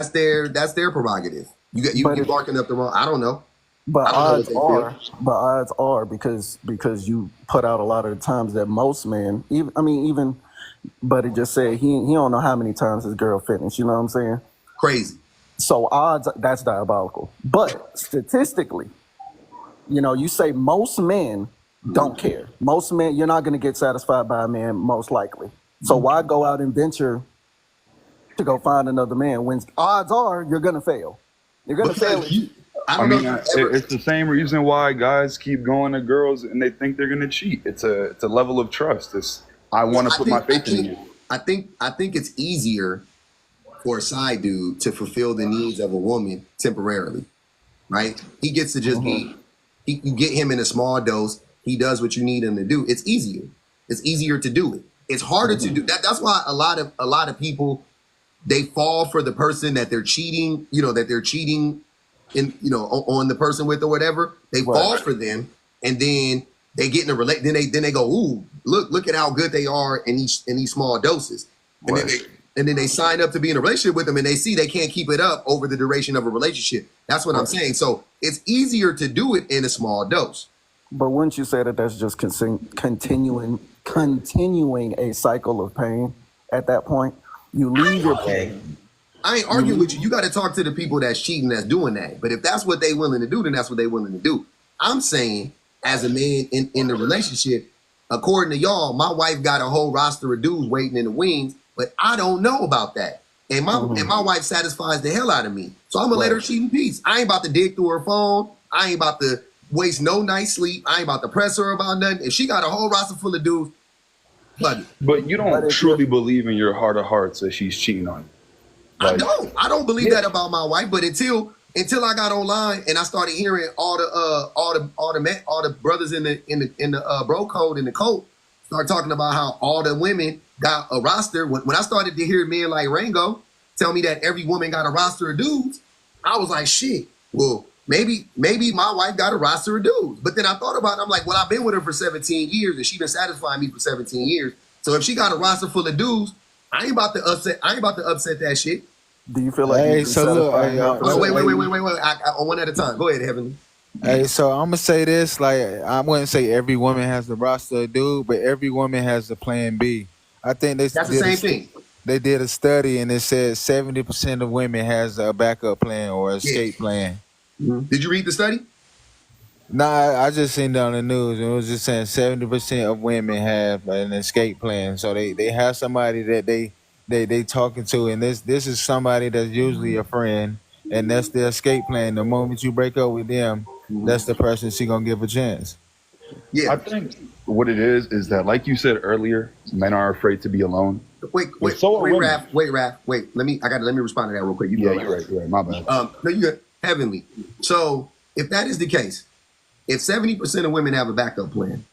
that's their prerogative. You But barking up the wrong. I don't know. But I don't know what they feel. odds are because you put out a lot of the times that most men, even I mean even, but it just said he don't know how many times his girl finished. You know what I'm saying? Crazy. So odds, that's diabolical. But statistically, you say most men don't care. Most men, you're not going to get satisfied by a man, most likely. So why go out and venture to go find another man when odds are you're going to fail? You're going to fail Because at you, I I don't know if mean, you ever. it's the same reason why guys keep going to girls and they think they're gonna cheat. It's a level of trust. It's I Well, want to put my faith in you. I think it's easier for a side dude to fulfill the needs of a woman temporarily, right? He gets to just be. You get him in a small dose. He does what you need him to do. It's easier. It's easier to do it. It's harder to do that. That's why a lot of people they fall for the person that they're cheating. That they're cheating in on the person with or whatever. They right. fall for them, and then they get in a relate. Then they go, ooh, look at how good they are in these small doses, and Right. then they sign up to be in a relationship with them, and they see they can't keep it up over the duration of a relationship. That's what I'm Right. saying. So it's easier to do it in a small dose. But wouldn't you say that that's just continuing a cycle of pain at that point? You leave your Okay. pain. I ain't You arguing with leave, you. You got to talk to the people that's cheating, that's doing that. But if that's what they willing to do, then that's what they willing to do. I'm saying, as a man in the relationship, according to y'all, my wife got a whole roster of dudes waiting in the wings, but I don't know about that. And my wife satisfies the hell out of me. So I'm gonna let her right. cheat in peace. I ain't about to dig through her phone. I ain't about to waste no night's sleep. I ain't about to press her about nothing. If she got a whole roster full of dudes, plug it. But you But don't if you're truly believe in your heart of hearts that she's cheating on you. I Like, don't. I don't believe yeah, that about my wife. But until I got online and I started hearing all the brothers in the bro code in the cult start talking about how all the women got a roster. When I started to hear men like Rango tell me that every woman got a roster of dudes, I was like, shit. Well, maybe my wife got a roster of dudes. But then I thought about it. I'm like, well, I've been with her for 17 years and she's been satisfying me for 17 years. So if she got a roster full of dudes, I ain't about to upset. I ain't about to upset that shit. Do you feel like you've Hey, been so look, satisfying hey, her for Hold on, hey, 17 years? wait. One at a time. Go ahead, Heavenly. hey, so I'm gonna say this: like, I wouldn't say every woman has the roster of dude, but every woman has the plan B. I think That's the same thing. they did a study and it said 70% of women has a backup plan or Yeah. escape plan. Did you read the study? Nah, I just seen it on the news and it was just saying 70% of women have an escape plan. So they have somebody that they talking to, and this is somebody that's usually a friend, and that's the escape plan. The moment you break up with them, that's the person she gonna give a chance. Yeah. I think what it is that, like you said earlier, men are afraid to be alone, but so are women. Raph. Wait. Let me respond to that real quick. You Yeah, go, you're Raph. right. You're right. My bad. No, you good. Heavenly. So if that is the case, if 70% of women have a backup plan,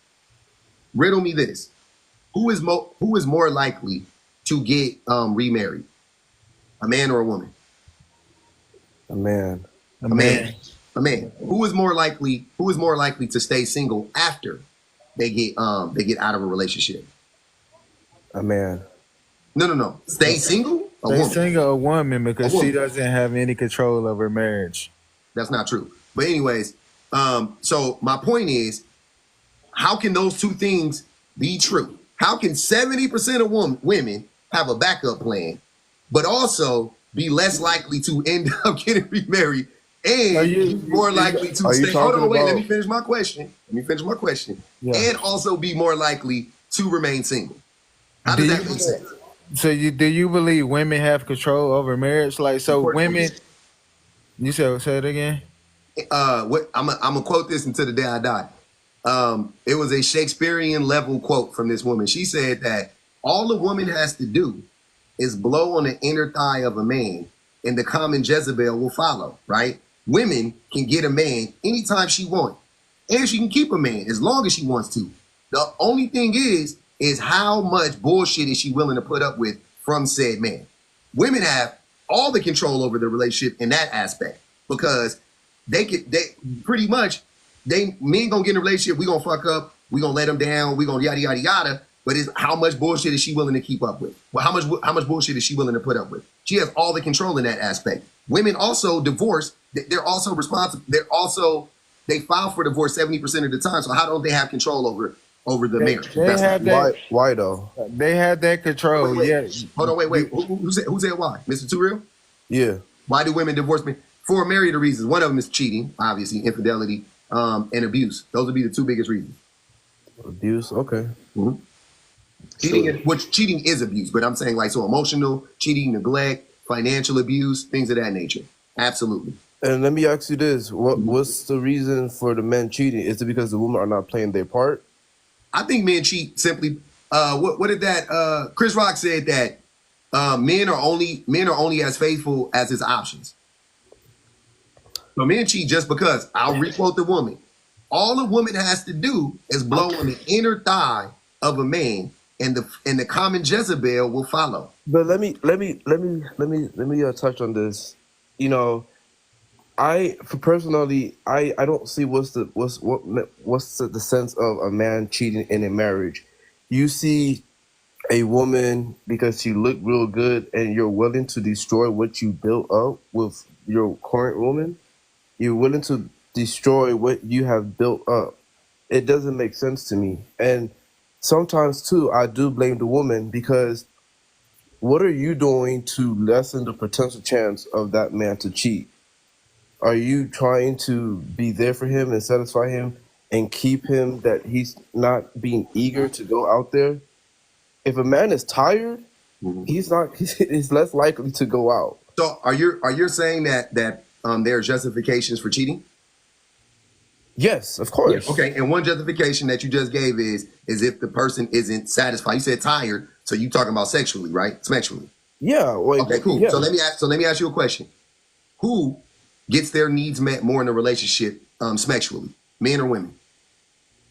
riddle me this: who is more likely to get remarried, a man or a woman? Man, A A man. man, A man. Who is more likely? Who is more likely to stay single after they get out of a relationship? a man. No. Stay single? A they woman. single a woman A because she woman. doesn't have any control of her marriage. That's not true. But anyways, so my point is, how can those two things be true? How can 70% of women have a backup plan, but also be less likely to end up getting remarried So and you, be more you likely to Are you stay? Hold talking on, wait, let me about? finish my question. yeah. And also be more likely to remain single. How Do does you that make sense? do you believe women have control over marriage? Like so, women. Yes. You say it again. What I'm gonna quote this until the day I die. It was a Shakespearean level quote from this woman. She said that all a woman has to do is blow on the inner thigh of a man, and the common Jezebel will follow. Right? Women can get a man anytime she wants, and she can keep a man as long as she wants to. The only thing is how much bullshit is she willing to put up with from said man. Women have all the control over the relationship in that aspect because they pretty much men gonna get in a relationship, we gonna fuck up, we gonna let them down, we gonna yada yada yada. but it's how much bullshit is she willing to keep up with? Well, how much bullshit is she willing to put up with? She has all the control in that aspect. Women also divorce. They're also responsible. They file for divorce 70% of the time. So how don't they have control over the marriage? They have that. Why though? They have that control. Wait. Yeah. Hold on, wait. Who said why? Mr. Too Real? Yeah. Why do women divorce men? For a myriad of reasons. One of them is cheating, obviously, infidelity, and abuse. Those would be the two biggest reasons. Abuse. Okay. Mm-hmm. Cheating is abuse, but I'm saying like so emotional, cheating, neglect, financial abuse, things of that nature. Absolutely. And let me ask you this: what's the reason for the men cheating? Is it because the women are not playing their part? I think men cheat simply. What did that? Chris Rock said that men are only as faithful as his options. So men cheat just because. I'll requote the woman. All a woman has to do is blow on the inner thigh of a man, and the common Jezebel will follow. But let me touch on this. You know, I don't see what's the sense of a man cheating in a marriage. You see a woman because she looked real good, and you're willing to destroy what you built up with your current woman. You're willing to destroy what you have built up. It doesn't make sense to me. And sometimes too, I do blame the woman because what are you doing to lessen the potential chance of that man to cheat? Are you trying to be there for him and satisfy him and keep him that he's not being eager to go out there? If a man is tired, he's less likely to go out. So are you saying that there are justifications for cheating? Yes, of course. Yeah, okay, and one justification that you just gave is if the person isn't satisfied. You said tired, so you talking about sexually, right? Sexually. Yeah. Well, okay, cool. Yeah. So let me ask you a question. Who gets their needs met more in a relationship, sexually, men or women?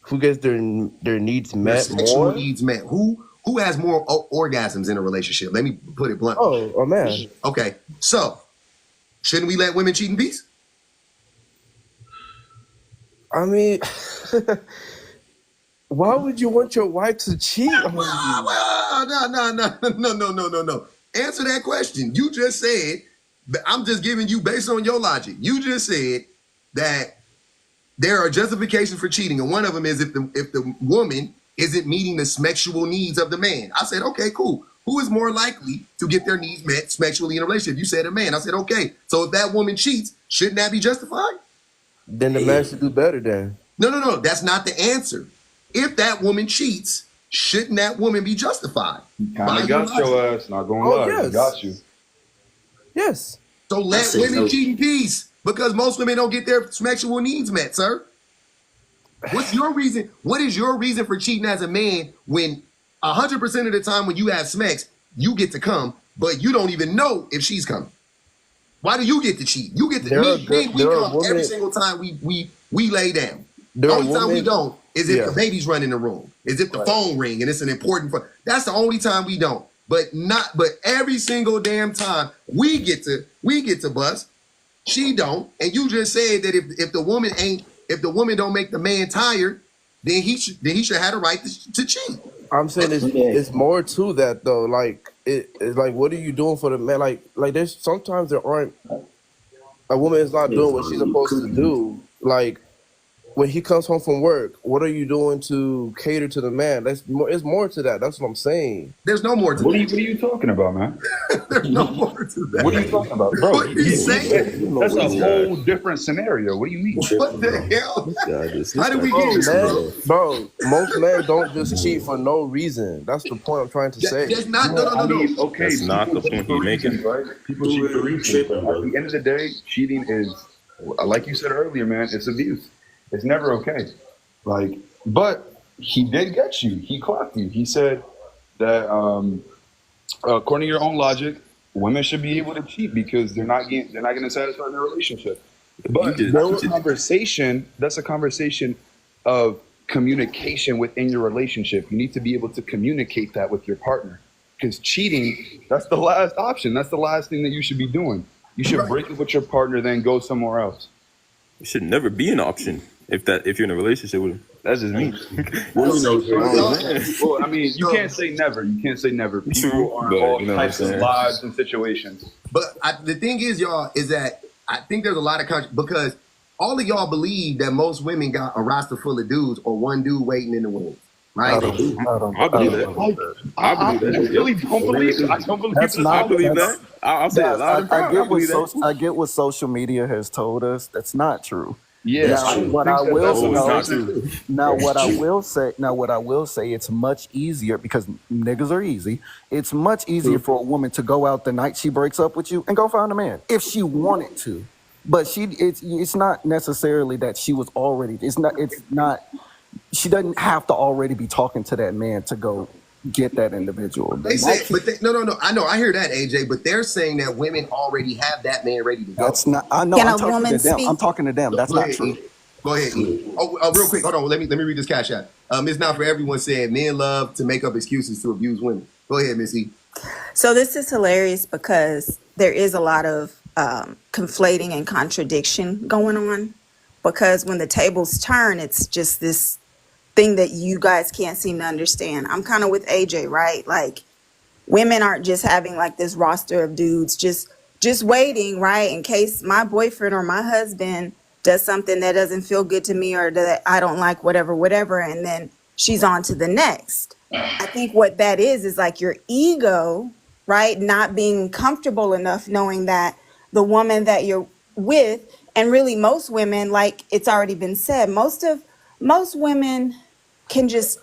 Who gets their needs met sexual more? Needs met. Who has more orgasms in a relationship? Let me put it bluntly. Oh, a man. Okay, so shouldn't we let women cheat in peace? I mean, why would you want your wife to cheat on you? No. Answer that question. You just said, I'm just giving you based on your logic. You just said that there are justifications for cheating, and one of them is if the woman isn't meeting the sexual needs of the man. I said, okay, cool. Who is more likely to get their needs met sexually in a relationship? You said a man. I said, okay. So if that woman cheats, shouldn't that be justified? Then the man should do better then. No. That's not the answer. If that woman cheats, shouldn't that woman be justified? Kind of got your ass, not gonna lie. Yes. Got you. Yes. So let women cheat in peace because most women don't get their sexual needs met, sir. What's your reason? What is your reason for cheating as a man when 100% of the time when you have sex, you get to come, but you don't even know if she's coming? Why do you get to cheat? You get to we come every single time we lay down. The only time we don't is if the baby's running the room, is if the phone ring and it's an important phone. That's the only time we don't. But every single damn time we get to bust. She don't. And you just said that if the woman don't make the man tired, then he should have the right to cheat. I'm saying it's more to that though. Like it's like, what are you doing for the man? Like there's sometimes there aren't, a woman is not doing what she's supposed to do. Like when he comes home from work, what are you doing to cater to the man? It's more to that. That's what I'm saying. There's no more to that. What are you talking about, man? There's no more to that. What are you talking about, bro? What are you saying? That's a whole different scenario. What do you mean? What the hell? How did we get here, bro? Most men don't just cheat for no reason. That's the point I'm trying to say. That's not no. Okay, that's not the point you're making. Right? People cheat for reasons. But at the end of the day, cheating is, like you said earlier, man, it's abuse. It's never okay. But he did get you. He clocked you. He said that, according to your own logic, women should be able to cheat because they're not going to satisfy their relationship. But that's a conversation of communication within your relationship. You need to be able to communicate that with your partner. Because cheating, that's the last option. That's the last thing that you should be doing. You should break it with your partner, then go somewhere else. It should never be an option if you're in a relationship with him. That's just me. Well, Yeah. well, I mean, you can't say never. You can't say never. People are in all types of lives and situations. But the thing is, y'all, is that I think there's a lot of because all of y'all believe that most women got a roster full of dudes or one dude waiting in the wings, right? I believe that. I really don't believe it. I don't believe That's it. not- I believe that. I'll say it loud and proud. I get what social media has told us. That's not true. Yeah, Now, what I will say, it's much easier because niggas are easy. It's much easier for a woman to go out the night she breaks up with you and go find a man if she wanted to. But it's not necessarily that she was already. It's not. She doesn't have to already be talking to that man to go get that individual. They say, no. I know. I hear that, AJ. But they're saying that women already have that man ready to go. That's not. I know. Can I'm a talking woman to them. speak? I'm talking to them. That's Go not ahead, true. E. Go ahead, E. Oh, real quick. Hold on. Let me read this cash out. It's not for everyone saying men love to make up excuses to abuse women. Go ahead, Miss E. So this is hilarious because there is a lot of conflating and contradiction going on. Because when the tables turn, it's just this thing that you guys can't seem to understand. I'm kind of with AJ, right? Like, women aren't just having like this roster of dudes just waiting, right, in case my boyfriend or my husband does something that doesn't feel good to me or that I don't like, whatever, and then she's on to the next. I think what that is like your ego, right, not being comfortable enough knowing that the woman that you're with, and really most women, like it's already been said, most women can just,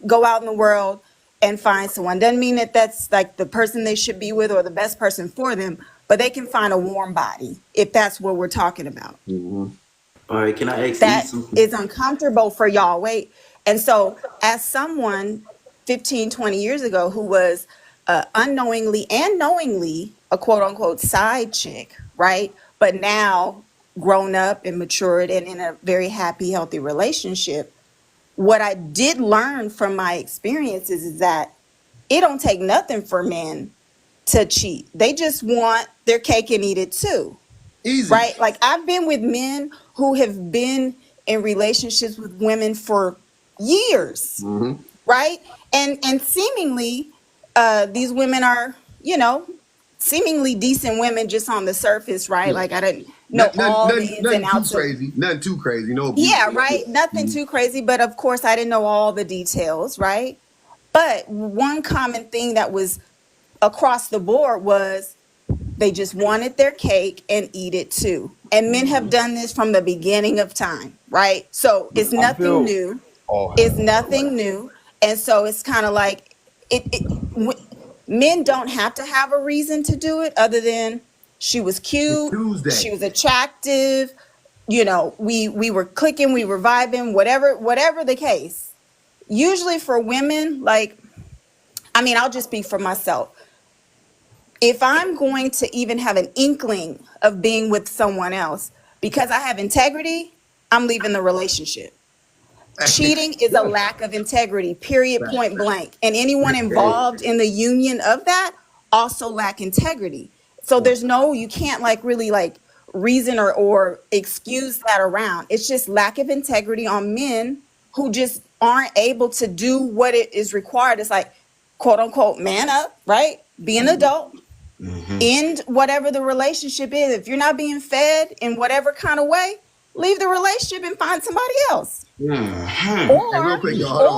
go out in the world and find someone. Doesn't mean that that's like the person they should be with or the best person for them, but they can find a warm body if that's what we're talking about. All right, can I ask That you something? is uncomfortable for y'all. Wait. And so as someone 15, 20 years ago who was unknowingly and knowingly a quote unquote side chick, right? But now grown up and matured and in a very happy, healthy relationship, what I did learn from my experiences is that it don't take nothing for men to cheat. They just want their cake and eat it too. Easy. Right? Like I've been with men who have been in relationships with women for years. Mm-hmm. Right? And seemingly these women are, seemingly decent women just on the surface, right? Yeah. Like I didn't know all the ins and outs. Nothing too crazy. No. Yeah, right. Nothing too crazy, but of course I didn't know all the details, right? But one common thing that was across the board was they just wanted their cake and eat it too. And men have done this from the beginning of time, right? So it's nothing new. It's nothing new. And so it's kind of like men don't have to have a reason to do it other than she was cute, she was attractive, we were clicking, we were vibing, whatever the case. Usually for women, I'll just speak for myself. If I'm going to even have an inkling of being with someone else because I have integrity, I'm leaving the relationship. Cheating is a lack of integrity, period, point blank. And anyone involved in the union of that also lack integrity. So you can't really reason or excuse that around. It's just lack of integrity on men who just aren't able to do what it is required. It's like, quote unquote, man up, right? Be an adult. End whatever the relationship is. If you're not being fed in whatever kind of way, leave the relationship and find somebody else. Hey, real quick, y'all. Hold on.